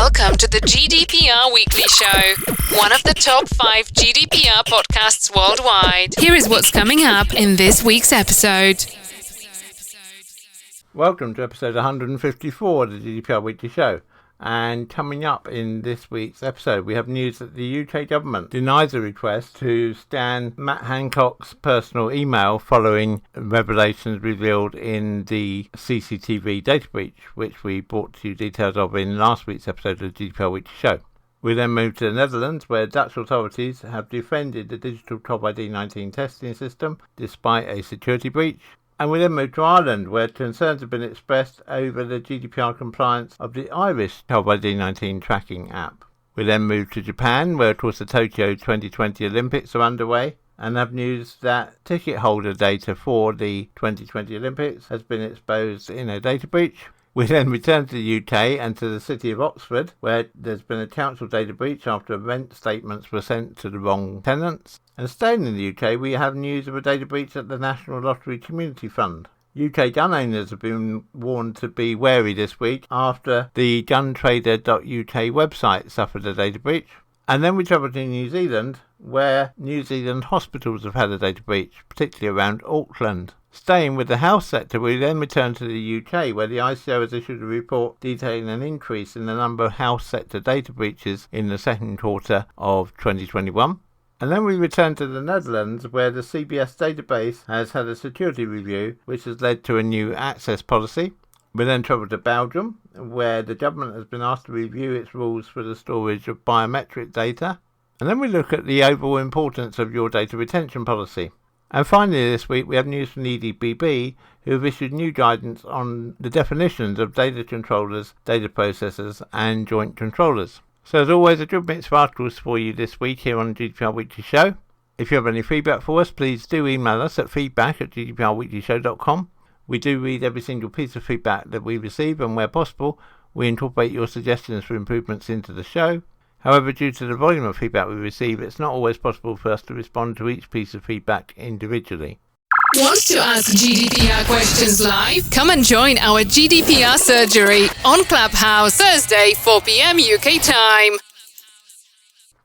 Welcome to the GDPR Weekly Show, one of the top 5 GDPR podcasts worldwide. Here is what's coming up in this week's episode. Welcome to episode 154 of the GDPR Weekly Show. And coming up in this week's episode, we have news that the UK government denies a request to scan Matt Hancock's personal email following revelations revealed in the CCTV data breach, which we brought to you details of in last week's episode of the GDPR Weekly Show. We then move to the Netherlands, where Dutch authorities have defended the digital Covid19 testing system despite a security breach. And we then move to Ireland, where concerns have been expressed over the GDPR compliance of the Irish Covid19 tracking app. We then move to Japan, where of course the Tokyo 2020 Olympics are underway, and have news that ticket holder data for the 2020 Olympics has been exposed in a data breach. We then return to the UK and to the city of Oxford, where there's been a council data breach after rent statements were sent to the wrong tenants. And staying in the UK, we have news of a data breach at the National Lottery Community Fund. UK gun owners have been warned to be wary this week after the guntrader.uk website suffered a data breach. And then we travel to New Zealand, where New Zealand hospitals have had a data breach, particularly around Auckland. Staying with the health sector, we then return to the UK, where the ICO has issued a report detailing an increase in the number of health sector data breaches in the second quarter of 2021. And then we return to the Netherlands, where the CBS Database has had a security review, which has led to a new access policy. We then travel to Belgium, where the government has been asked to review its rules for the storage of biometric data. And then we look at the overall importance of your data retention policy. And finally this week we have news from EDPB, who have issued new guidance on the definitions of data controllers, data processors and joint controllers. So as always, a good mix of articles for you this week here on the GDPR Weekly Show. If you have any feedback for us, please do email us at feedback@gdprweeklyshow.com. We do read every single piece of feedback that we receive, and where possible we incorporate your suggestions for improvements into the show. However, due to the volume of feedback we receive, it's not always possible for us to respond to each piece of feedback individually. Want to ask GDPR questions live? Come and join our GDPR surgery on Clubhouse, Thursday, 4 p.m. UK time.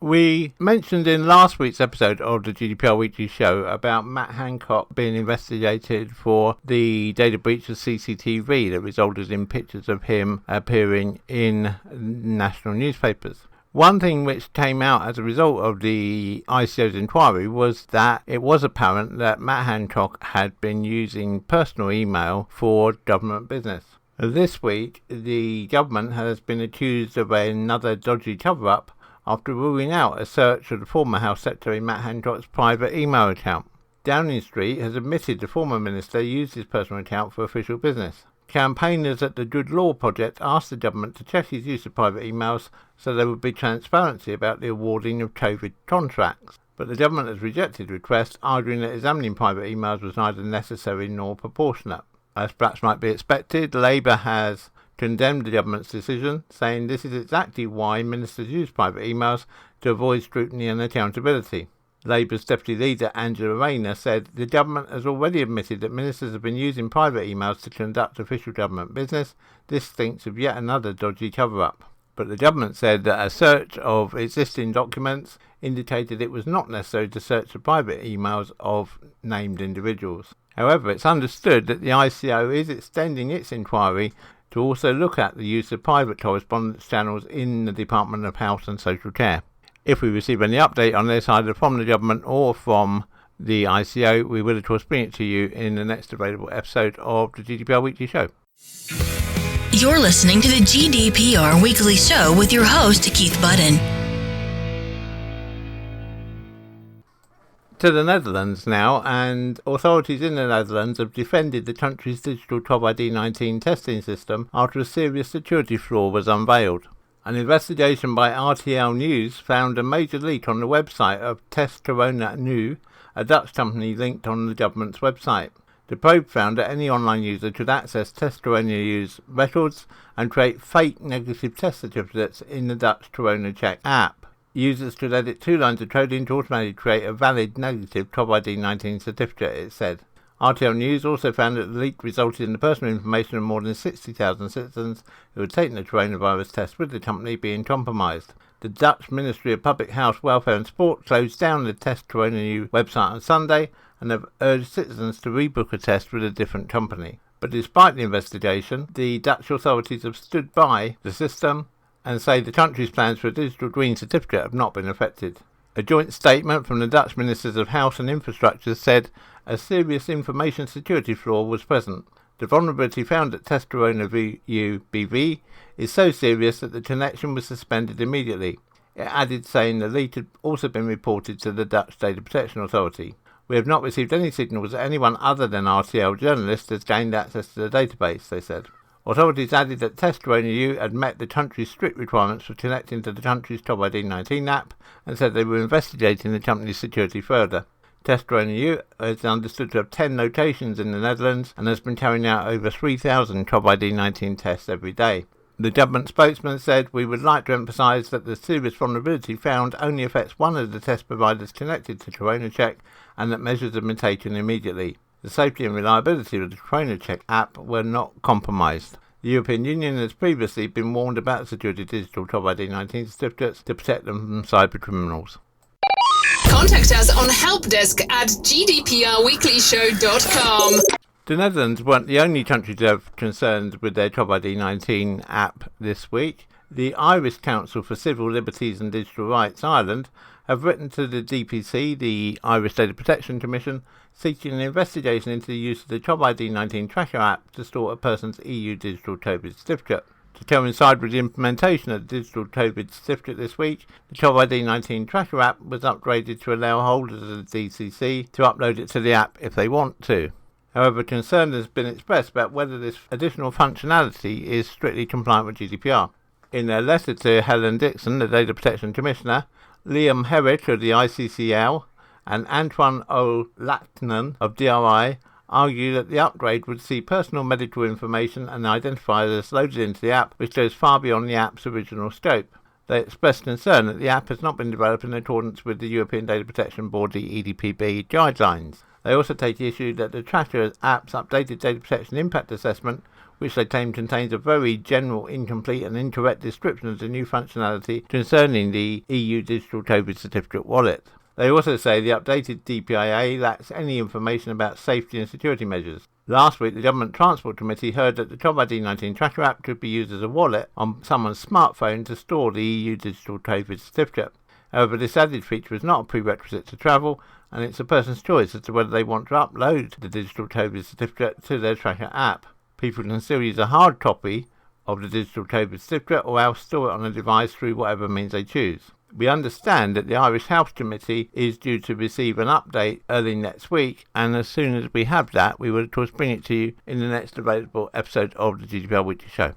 We mentioned in last week's episode of the GDPR Weekly Show about Matt Hancock being investigated for the data breach of CCTV that resulted in pictures of him appearing in national newspapers. One thing which came out as a result of the ICO's inquiry was that it was apparent that Matt Hancock had been using personal email for government business. This week, the government has been accused of another dodgy cover-up after ruling out a search of the former health secretary Matt Hancock's private email account. Downing Street has admitted the former minister used his personal account for official business. Campaigners at the Good Law Project asked the government to check his use of private emails so there would be transparency about the awarding of COVID contracts. But the government has rejected requests, arguing that examining private emails was neither necessary nor proportionate. As perhaps might be expected, Labour has condemned the government's decision, saying this is exactly why ministers use private emails, to avoid scrutiny and accountability. Labour's Deputy Leader Angela Rayner said the government has already admitted that ministers have been using private emails to conduct official government business. This stinks of yet another dodgy cover-up. But the government said that a search of existing documents indicated it was not necessary to search the private emails of named individuals. However, it's understood that the ICO is extending its inquiry to also look at the use of private correspondence channels in the Department of Health and Social Care. If we receive any update on this, either from the government or from the ICO, we will of course bring it to you in the next available episode of the GDPR Weekly Show. You're listening to the GDPR Weekly Show with your host, Keith Budden. To the Netherlands now, and authorities in the Netherlands have defended the country's digital Covid19 testing system after a serious security flaw was unveiled. An investigation by RTL News found a major leak on the website of Test Corona Nu, a Dutch company linked on the government's website. The probe found that any online user could access Test Corona Nu's records and create fake negative test certificates in the Dutch Corona Check app. Users could edit 2 lines of coding to automatically create a valid negative Covid19 certificate, it said. RTL News also found that the leak resulted in the personal information of more than 60,000 citizens who had taken the coronavirus test with the company being compromised. The Dutch Ministry of Public Health, Welfare and Sport closed down the Test Corona website on Sunday and have urged citizens to rebook a test with a different company. But despite the investigation, the Dutch authorities have stood by the system and say the country's plans for a digital green certificate have not been affected. A joint statement from the Dutch Ministers of Health and Infrastructure said a serious information security flaw was present. The vulnerability found at Test Corona BV is so serious that the connection was suspended immediately. It added, saying the leak had also been reported to the Dutch Data Protection Authority. We have not received any signals that anyone other than RTL journalists has gained access to the database, they said. Authorities added that Test Corona had met the country's strict requirements for connecting to the country's Covid19 app and said they were investigating the company's security further. Test Corona is understood to have 10 locations in the Netherlands and has been carrying out over 3,000 Covid19 tests every day. The government spokesman said, "We would like to emphasise that the serious vulnerability found only affects one of the test providers connected to CoronaCheck and that measures have been taken immediately. The safety and reliability of the CoronaCheck app were not compromised." The European Union has previously been warned about security digital Covid-19 certificates to protect them from cyber criminals. Contact us on helpdesk@gdprweeklyshow.com. The Netherlands weren't the only country to have concerns with their Covid-19 app this week. The Irish Council for Civil Liberties and Digital Rights Ireland have written to the DPC, the Irish Data Protection Commission, seeking an investigation into the use of the Covid-19 Tracker app to store a person's EU digital COVID certificate. To coincide with the implementation of the digital COVID certificate this week, the Covid-19 Tracker app was upgraded to allow holders of the DCC to upload it to the app if they want to. However, concern has been expressed about whether this additional functionality is strictly compliant with GDPR. In their letter to Helen Dixon, the Data Protection Commissioner, Liam Herrick of the ICCL and Antoine O'Lachlan of DRI argue that the upgrade would see personal medical information and identifiers loaded into the app, which goes far beyond the app's original scope. They expressed concern that the app has not been developed in accordance with the European Data Protection Board, the EDPB, guidelines. They also take issue that the Tracker app's updated data protection impact assessment, which they claim contains a very general, incomplete and incorrect description of the new functionality concerning the EU Digital COVID Certificate wallet. They also say the updated DPIA lacks any information about safety and security measures. Last week, the Government Transport Committee heard that the Covid-19 Tracker app could be used as a wallet on someone's smartphone to store the EU Digital COVID Certificate. However, this added feature is not a prerequisite to travel, and it's a person's choice as to whether they want to upload the Digital COVID Certificate to their Tracker app. People can still use a hard copy of the Digital COVID Certificate or else store it on a device through whatever means they choose. We understand that the Irish Health Committee is due to receive an update early next week, and as soon as we have that, we will of course bring it to you in the next available episode of the GDPR Weekly Show.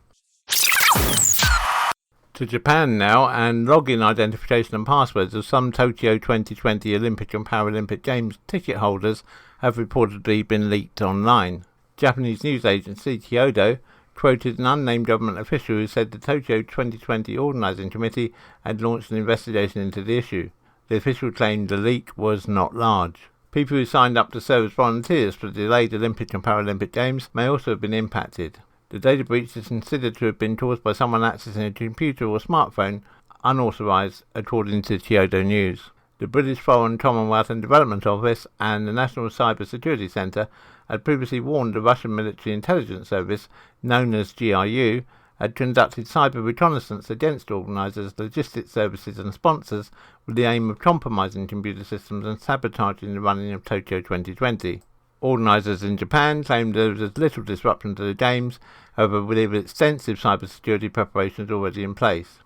To Japan now, and login identification and passwords of some Tokyo 2020 Olympic and Paralympic Games ticket holders have reportedly been leaked online. Japanese news agency Kyodo quoted an unnamed government official who said the Tokyo 2020 Organising Committee had launched an investigation into the issue. The official claimed the leak was not large. People who signed up to serve as volunteers for the delayed Olympic and Paralympic Games may also have been impacted. The data breach is considered to have been caused by someone accessing a computer or smartphone unauthorised, according to Kyodo News. The British Foreign, Commonwealth and Development Office and the National Cyber Security Centre had previously warned the Russian Military Intelligence Service, known as GRU, had conducted cyber reconnaissance against organisers, logistics services and sponsors with the aim of compromising computer systems and sabotaging the running of Tokyo 2020. Organisers in Japan claimed there was as little disruption to the Games, however with extensive cybersecurity preparations already in place.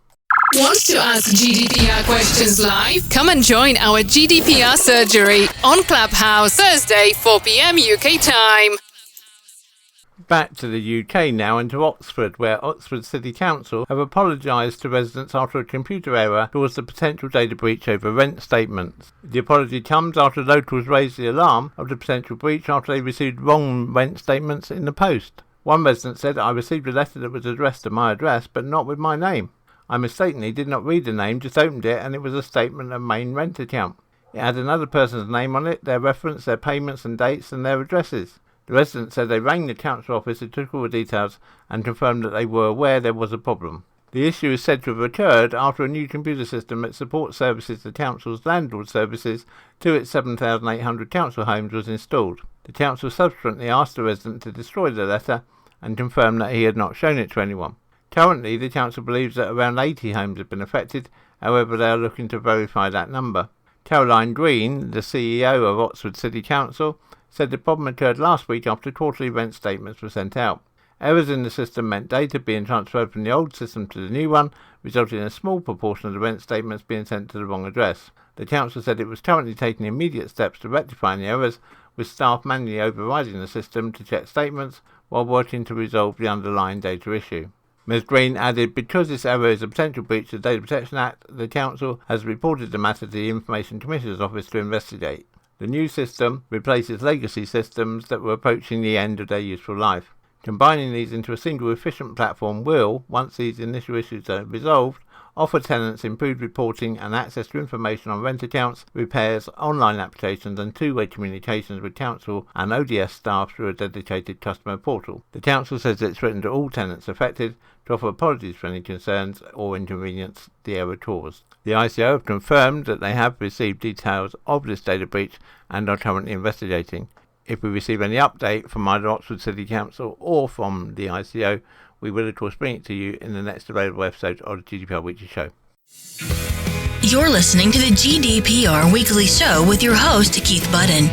Want to ask GDPR questions live? Come and join our GDPR surgery on Clubhouse, Thursday, 4 p.m. UK time. Back to the UK now and to Oxford, where Oxford City Council have apologised to residents after a computer error caused a potential data breach over rent statements. The apology comes after locals raised the alarm of the potential breach after they received wrong rent statements in the post. One resident said, "I received a letter that was addressed to my address, but not with my name. I mistakenly did not read the name, just opened it, and it was a statement of main rent account. It had another person's name on it, their reference, their payments and dates, and their addresses. The residents said they rang the council office and took all the details and confirmed that they were aware there was a problem. The issue is said to have occurred after a new computer system that supports services to council's landlord services to its 7,800 council homes was installed. The council subsequently asked the resident to destroy the letter and confirmed that he had not shown it to anyone. Currently, the council believes that around 80 homes have been affected, however they are looking to verify that number. Caroline Green, the CEO of Oxford City Council, said the problem occurred last week after quarterly rent statements were sent out. Errors in the system meant data being transferred from the old system to the new one, resulting in a small proportion of the rent statements being sent to the wrong address. The council said it was currently taking immediate steps to rectify the errors, with staff manually overriding the system to check statements while working to resolve the underlying data issue. Ms Green added, because this error is a potential breach of the Data Protection Act, the council has reported the matter to the Information Commissioner's Office to investigate. The new system replaces legacy systems that were approaching the end of their useful life. Combining these into a single efficient platform will, once these initial issues are resolved, offer tenants improved reporting and access to information on rent accounts, repairs, online applications and two-way communications with council and ODS staff through a dedicated customer portal. The council says it's written to all tenants affected to offer apologies for any concerns or inconvenience the error caused. The ICO have confirmed that they have received details of this data breach and are currently investigating. If we receive any update from either Oxford City Council or from the ICO, we will of course bring it to you in the next available episode of the GDPR Weekly Show. You're listening to the GDPR Weekly Show with your host, Keith Budden.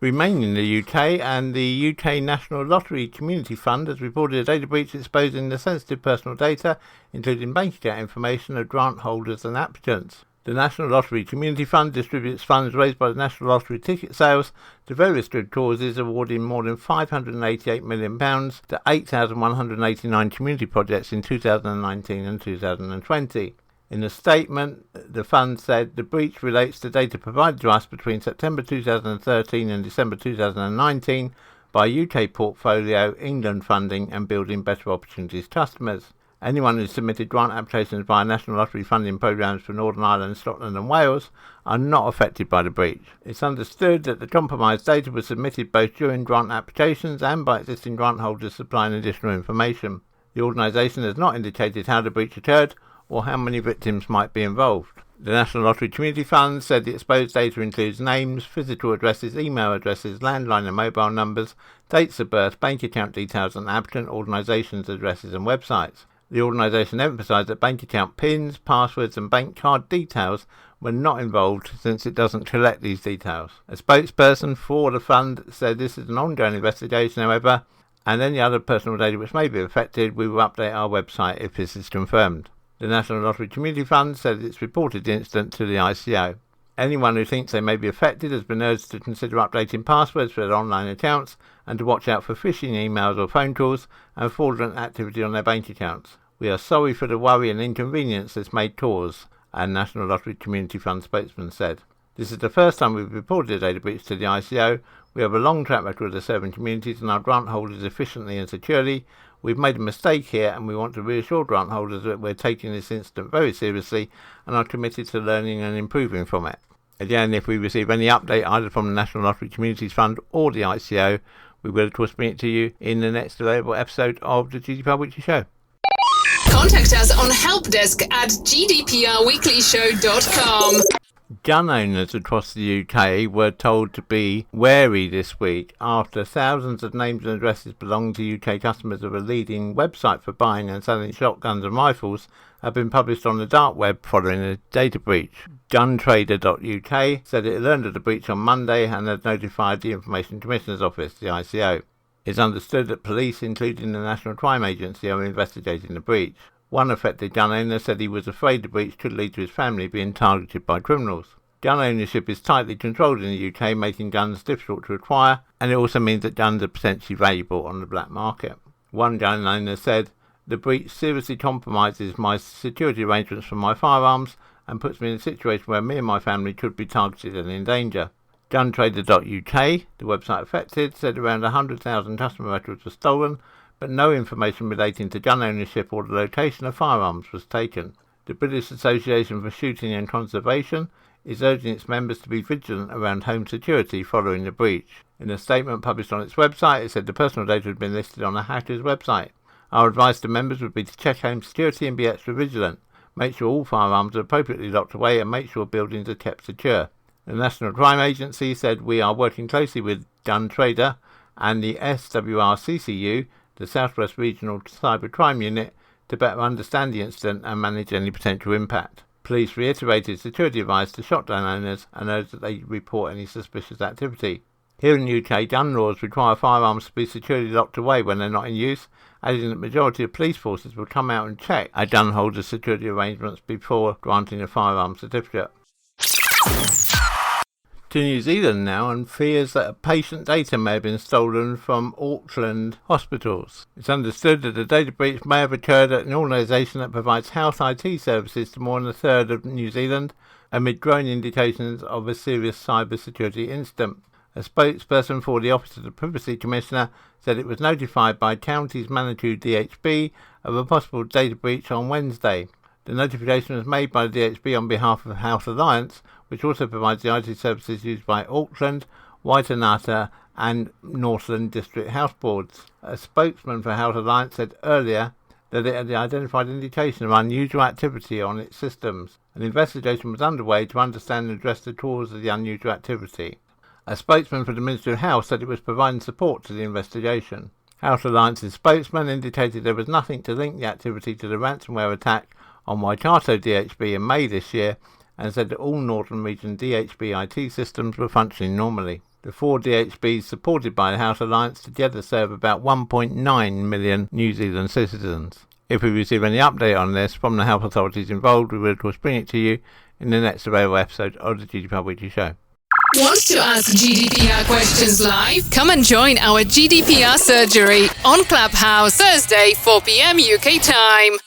Remaining in the UK, and the UK National Lottery Community Fund has reported a data breach exposing the sensitive personal data, including bank account information of grant holders and applicants. The National Lottery Community Fund distributes funds raised by the National Lottery ticket sales to various good causes, awarding more than £588 million to 8,189 community projects in 2019 and 2020. In a statement, the fund said the breach relates to data provided to us between September 2013 and December 2019 by UK Portfolio, England Funding and Building Better Opportunities customers. Anyone who submitted grant applications via National Lottery funding programmes for Northern Ireland, Scotland and Wales are not affected by the breach. It's understood that the compromised data was submitted both during grant applications and by existing grant holders supplying additional information. The organisation has not indicated how the breach occurred or how many victims might be involved. The National Lottery Community Fund said the exposed data includes names, physical addresses, email addresses, landline and mobile numbers, dates of birth, bank account details and applicant organisations' addresses and websites. The organisation emphasised that bank account PINs, passwords and bank card details were not involved since it doesn't collect these details. A spokesperson for the fund said this is an ongoing investigation, however, and any other personal data which may be affected, we will update our website if this is confirmed. The National Lottery Community Fund said it's reported the incident to the ICO. Anyone who thinks they may be affected has been urged to consider updating passwords for their online accounts and to watch out for phishing emails or phone calls and fraudulent activity on their bank accounts. We are sorry for the worry and inconvenience this may cause, a National Lottery Community Fund spokesman said. This is the first time we've reported a data breach to the ICO. We have a long track record of serving communities and our grant holders efficiently and securely. We've made a mistake here and we want to reassure grant holders that we're taking this incident very seriously and are committed to learning and improving from it. Again, if we receive any update either from the National Lottery Communities Fund or the ICO, we will of course bring it to you in the next available episode of the GDPR Weekly Show. Contact us on helpdesk@gdprweeklyshow.com. Gun owners across the UK were told to be wary this week after thousands of names and addresses belonging to UK customers of a leading website for buying and selling shotguns and rifles have been published on the dark web following a data breach. Guntrader.uk said it learned of the breach on Monday and had notified the Information Commissioner's Office, the ICO. It's understood that police, including the National Crime Agency, are investigating the breach. One affected gun owner said he was afraid the breach could lead to his family being targeted by criminals. Gun ownership is tightly controlled in the UK, making guns difficult to acquire, and it also means that guns are potentially valuable on the black market. One gun owner said, "The breach seriously compromises my security arrangements for my firearms and puts me in a situation where me and my family could be targeted and in danger." Guntrader.uk, the website affected, said around 100,000 customer records were stolen, but no information relating to gun ownership or the location of firearms was taken. The British Association for Shooting and Conservation is urging its members to be vigilant around home security following the breach. In a statement published on its website, it said the personal data had been listed on the hacker's website. Our advice to members would be to check home security and be extra vigilant. Make sure all firearms are appropriately locked away and make sure buildings are kept secure. The National Crime Agency said we are working closely with Gun Trader and the SWRCCU, the Southwest Regional Cybercrime Unit, to better understand the incident and manage any potential impact. Police reiterated security advice to shotgun owners and urged that they report any suspicious activity. Here in the UK, gun laws require firearms to be securely locked away when they're not in use, adding that the majority of police forces will come out and check a gun holder's security arrangements before granting a firearm certificate. To New Zealand now, and fears that patient data may have been stolen from Auckland hospitals. It's understood that a data breach may have occurred at an organisation that provides health IT services to more than a third of New Zealand, amid growing indications of a serious cybersecurity incident. A spokesperson for the Office of the Privacy Commissioner said it was notified by Counties Manawatu DHB of a possible data breach on Wednesday. The notification was made by the DHB on behalf of Health Alliance, which also provides the IT services used by Auckland, Waitanata and Northland District Health Boards. A spokesman for Health Alliance said earlier that it had identified indication of unusual activity on its systems. An investigation was underway to understand and address the cause of the unusual activity. A spokesman for the Ministry of Health said it was providing support to the investigation. Health Alliance's spokesman indicated there was nothing to link the activity to the ransomware attack on Waikato DHB in May this year, and said that all Northern Region DHB IT systems were functioning normally. The 4 DHBs supported by the Health Alliance together serve about 1.9 million New Zealand citizens. If we receive any update on this from the health authorities involved, we will of course bring it to you in the next available episode of the GDPR Weekly Show. Want to ask GDPR questions live? Come and join our GDPR surgery on Clubhouse Thursday, 4 p.m. UK time.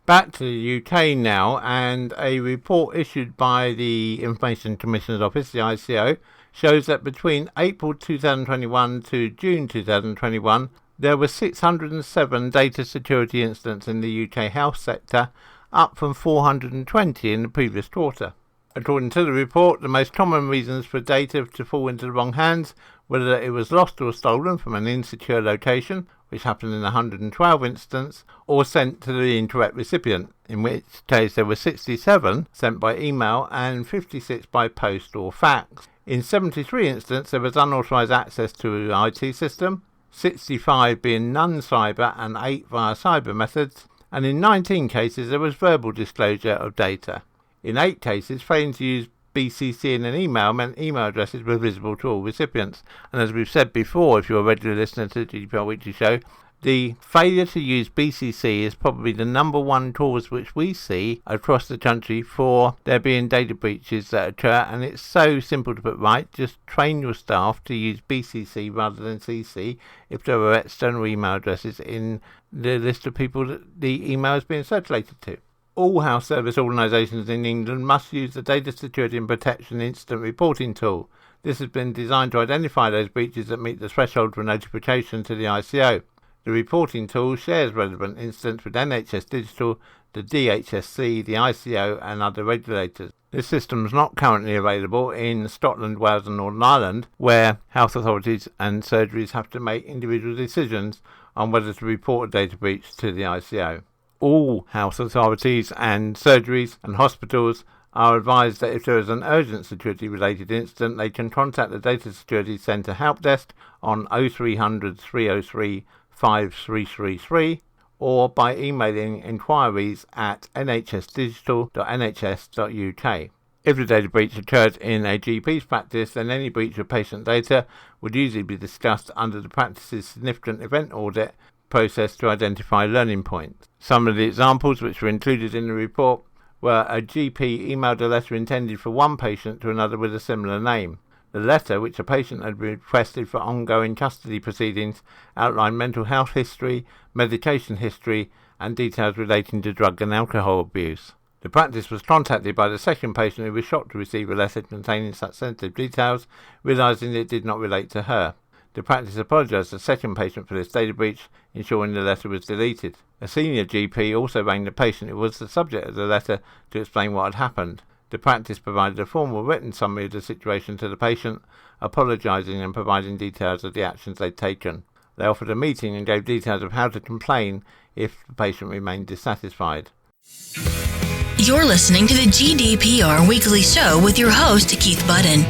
Back to the UK now, and a report issued by the Information Commissioner's Office, the ICO, shows that between April 2021 to June 2021, there were 607 data security incidents in the UK health sector, up from 420 in the previous quarter. According to the report, the most common reasons for data to fall into the wrong hands were that it was lost or stolen from an insecure location, which happened in 112 instances, or sent to the incorrect recipient, in which case there were 67 sent by email and 56 by post or fax. In 73 instances, there was unauthorised access to an IT system, 65 being non-cyber and 8 via cyber methods, and in 19 cases there was verbal disclosure of data. In 8 cases, failing to use BCC in an email meant email addresses were visible to all recipients. And as we've said before, if you're a regular listener to the GDPR Weekly Show, the failure to use BCC is probably the number one cause which we see across the country for there being data breaches that occur, and it's so simple to put right. Just train your staff to use BCC rather than CC if there are external email addresses in the list of people that the email is being circulated to. All health service organisations in England must use the Data Security and Protection Incident Reporting tool. This has been designed to identify those breaches that meet the threshold for notification to the ICO. The reporting tool shares relevant incidents with NHS Digital, the DHSC, the ICO and other regulators. This system is not currently available in Scotland, Wales and Northern Ireland, where health authorities and surgeries have to make individual decisions on whether to report a data breach to the ICO. All health authorities and surgeries and hospitals are advised that if there is an urgent security-related incident, they can contact the Data Security Centre Help Desk on 0300 303 5333 or by emailing inquiries at nhsdigital.nhs.uk. If the data breach occurred in a GP's practice, then any breach of patient data would usually be discussed under the practice's significant event audit process to identify learning points. Some of the examples which were included in the report were a GP emailed a letter intended for one patient to another with a similar name. The letter, which a patient had requested for ongoing custody proceedings, outlined mental health history, medication history, and details relating to drug and alcohol abuse. The practice was contacted by the second patient, who was shocked to receive a letter containing such sensitive details, realising it did not relate to her. The practice apologised to the second patient for this data breach, ensuring the letter was deleted. A senior GP also rang the patient who was the subject of the letter to explain what had happened. The practice provided a formal written summary of the situation to the patient, apologising and providing details of the actions they'd taken. They offered a meeting and gave details of how to complain if the patient remained dissatisfied. You're listening to the GDPR Weekly Show with your host, Keith Budden.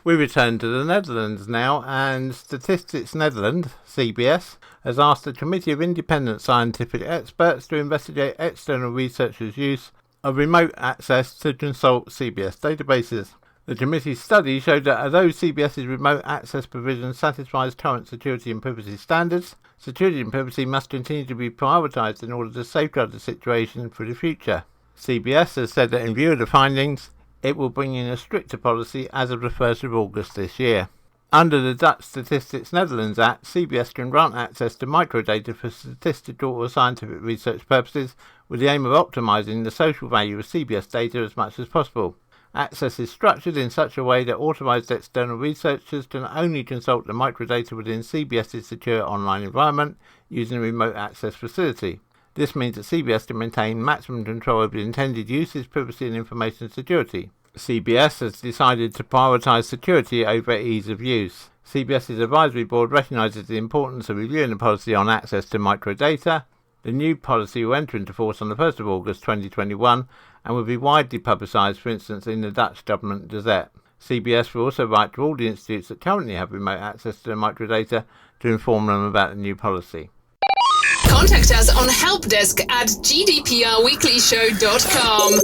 We return to the Netherlands now, and Statistics Netherlands, CBS, has asked a committee of independent scientific experts to investigate external researchers' use of remote access to consult CBS databases. The committee's study showed that although CBS's remote access provision satisfies current security and privacy standards, security and privacy must continue to be prioritised in order to safeguard the situation for the future. CBS has said that in view of the findings, it will bring in a stricter policy as of the 1st of August this year. Under the Dutch Statistics Netherlands Act, CBS can grant access to microdata for statistical or scientific research purposes with the aim of optimising the social value of CBS data as much as possible. Access is structured in such a way that authorised external researchers can only consult the microdata within CBS's secure online environment using a remote access facility. This means that CBS can maintain maximum control over the intended uses, privacy and information security. CBS has decided to prioritise security over ease of use. CBS's advisory board recognises the importance of reviewing the policy on access to microdata. The new policy will enter into force on the 1st of August 2021 and will be widely publicised, for instance, in the Dutch Government Gazette. CBS will also write to all the institutes that currently have remote access to the microdata to inform them about the new policy. Contact us on helpdesk@gdprweeklyshow.com.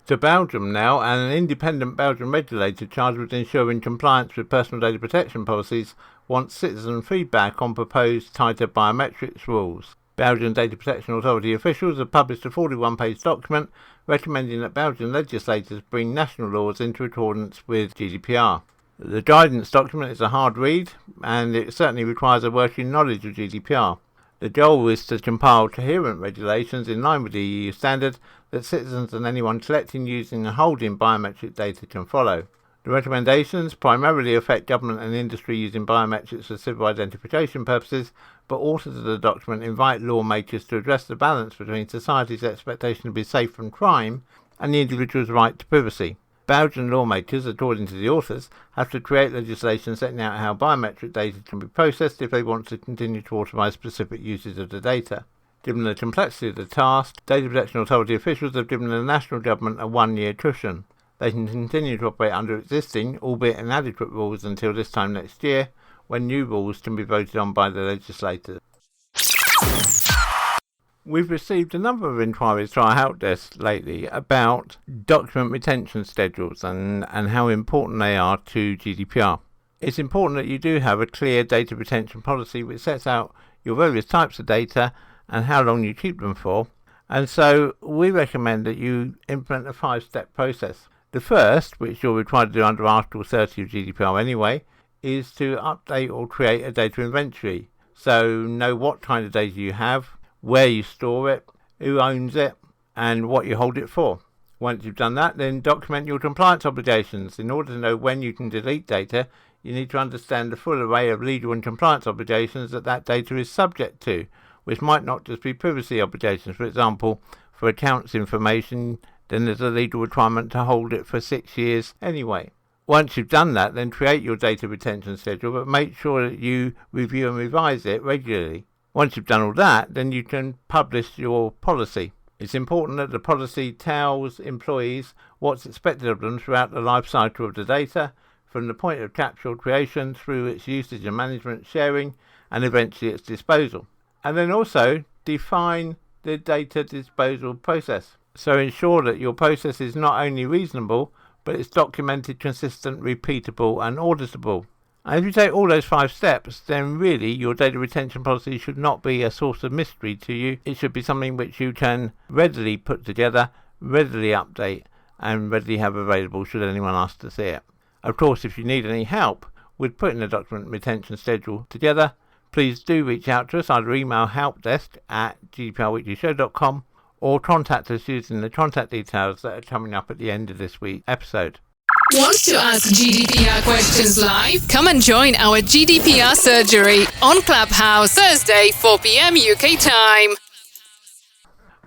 To Belgium now, and an independent Belgian regulator charged with ensuring compliance with personal data protection policies wants citizen feedback on proposed tighter biometrics rules. Belgian Data Protection Authority officials have published a 41-page document recommending that Belgian legislators bring national laws into accordance with GDPR. The guidance document is a hard read, and it certainly requires a working knowledge of GDPR. The goal is to compile coherent regulations in line with the EU standard that citizens and anyone collecting, using and holding biometric data can follow. The recommendations primarily affect government and industry using biometrics for civil identification purposes, but authors of the document invite lawmakers to address the balance between society's expectation to be safe from crime and the individual's right to privacy. Belgian lawmakers, according to the authors, have to create legislation setting out how biometric data can be processed if they want to continue to authorise specific uses of the data. Given the complexity of the task, Data Protection Authority officials have given the national government a one-year cushion. They can continue to operate under existing, albeit inadequate, rules until this time next year, when new rules can be voted on by the legislators. We've received a number of inquiries to our help desk lately about document retention schedules and how important they are to GDPR. It's important that you do have a clear data retention policy which sets out your various types of data and how long you keep them for, and so we recommend that you implement a 5-step process. The first, which you're required to do under Article 30 of GDPR anyway, is to update or create a data inventory. So know what kind of data you have, where you store it, who owns it, and what you hold it for. Once you've done that, then document your compliance obligations. In order to know when you can delete data, you need to understand the full array of legal and compliance obligations that data is subject to, which might not just be privacy obligations. For example, for accounts information, then there's a legal requirement to hold it for 6 years anyway. Once you've done that, then create your data retention schedule, but make sure that you review and revise it regularly. Once you've done all that, then you can publish your policy. It's important that the policy tells employees what's expected of them throughout the life cycle of the data, from the point of capture or creation through its usage and management, sharing, and eventually its disposal. And then also define the data disposal process. So ensure that your process is not only reasonable, but it's documented, consistent, repeatable, and auditable. And if you take all those 5 steps, then really your data retention policy should not be a source of mystery to you. It should be something which you can readily put together, readily update, and readily have available should anyone ask to see it. Of course, if you need any help with putting the document retention schedule together, please do reach out to us, either email helpdesk@gdprweeklyshow.com or contact us using the contact details that are coming up at the end of this week's episode. Want to ask GDPR questions live? Come and join our GDPR surgery on Clubhouse, Thursday, 4 p.m. UK time.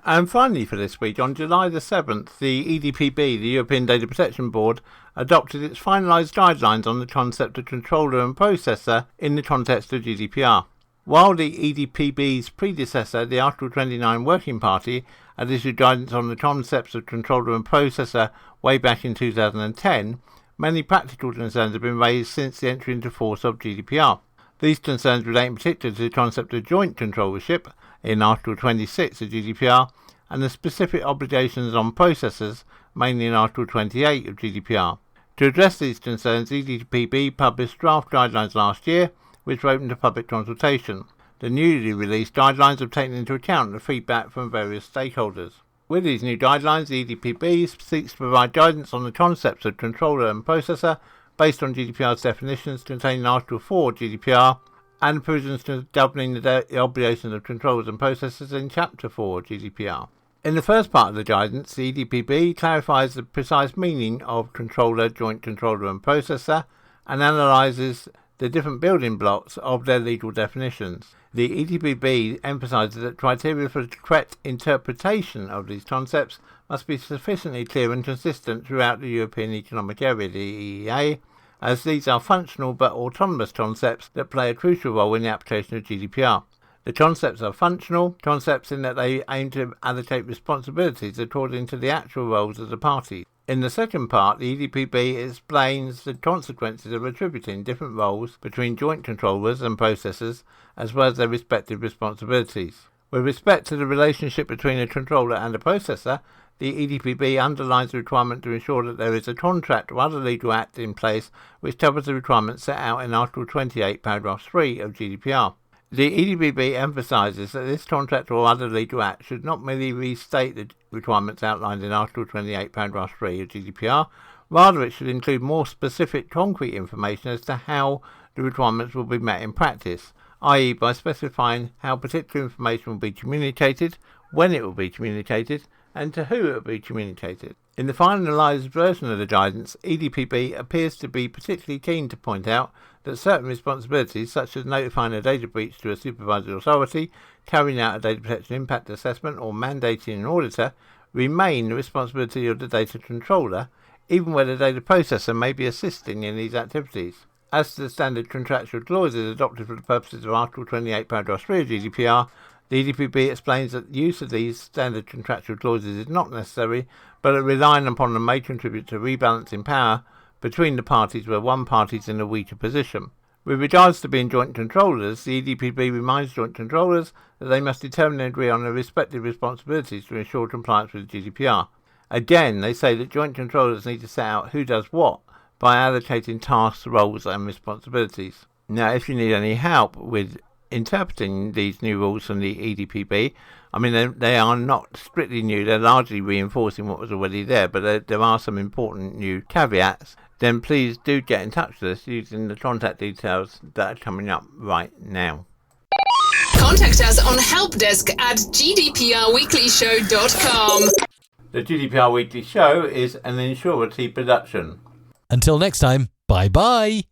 And finally for this week, on July the 7th, the EDPB, the European Data Protection Board, adopted its finalised guidelines on the concept of controller and processor in the context of GDPR. While the EDPB's predecessor, the Article 29 Working Party, had issued guidance on the concepts of controller and processor way back in 2010, many practical concerns have been raised since the entry into force of GDPR. These concerns relate in particular to the concept of joint controllership in Article 26 of GDPR and the specific obligations on processors, mainly in Article 28 of GDPR. To address these concerns, EDPB published draft guidelines last year, which were open to public consultation. The newly released guidelines have taken into account the feedback from various stakeholders. With these new guidelines, the EDPB seeks to provide guidance on the concepts of controller and processor based on GDPR's definitions contained in Article 4 GDPR and provisions governing the obligations of controllers and processors in Chapter 4 GDPR. In the first part of the guidance, the EDPB clarifies the precise meaning of controller, joint controller and processor and analyses the different building blocks of their legal definitions. The EDPB emphasises that criteria for correct interpretation of these concepts must be sufficiently clear and consistent throughout the European Economic Area, the EEA, as these are functional but autonomous concepts that play a crucial role in the application of GDPR. The concepts are functional concepts in that they aim to allocate responsibilities according to the actual roles of the parties. In the second part, the EDPB explains the consequences of attributing different roles between joint controllers and processors, as well as their respective responsibilities. With respect to the relationship between a controller and a processor, the EDPB underlines the requirement to ensure that there is a contract or other legal act in place which covers the requirements set out in Article 28, paragraph 3 of GDPR. The EDPB emphasises that this contract or other legal act should not merely restate the requirements outlined in Article 28, paragraph 3 of GDPR, rather it should include more specific concrete information as to how the requirements will be met in practice, i.e. by specifying how particular information will be communicated, when it will be communicated, and to who it will be communicated. In the finalised version of the guidance, EDPB appears to be particularly keen to point out that certain responsibilities, such as notifying a data breach to a supervisory authority, carrying out a data protection impact assessment, or mandating an auditor, remain the responsibility of the data controller, even where the data processor may be assisting in these activities. As to the standard contractual clauses adopted for the purposes of Article 28, paragraph 3 of GDPR, the EDPB explains that the use of these standard contractual clauses is not necessary, but that relying upon them may contribute to rebalancing power between the parties where one party is in a weaker position. With regards to being joint controllers, the EDPB reminds joint controllers that they must determine and agree on their respective responsibilities to ensure compliance with GDPR. Again, they say that joint controllers need to set out who does what by allocating tasks, roles and responsibilities. Now, if you need any help with interpreting these new rules from the EDPB, I mean, they are not strictly new, they're largely reinforcing what was already there, but there are some important new caveats, then please do get in touch with us using the contact details that are coming up right now. Contact us on helpdesk at gdprweeklyshow.com. The GDPR Weekly Show is an Insurity production. Until next time, bye-bye.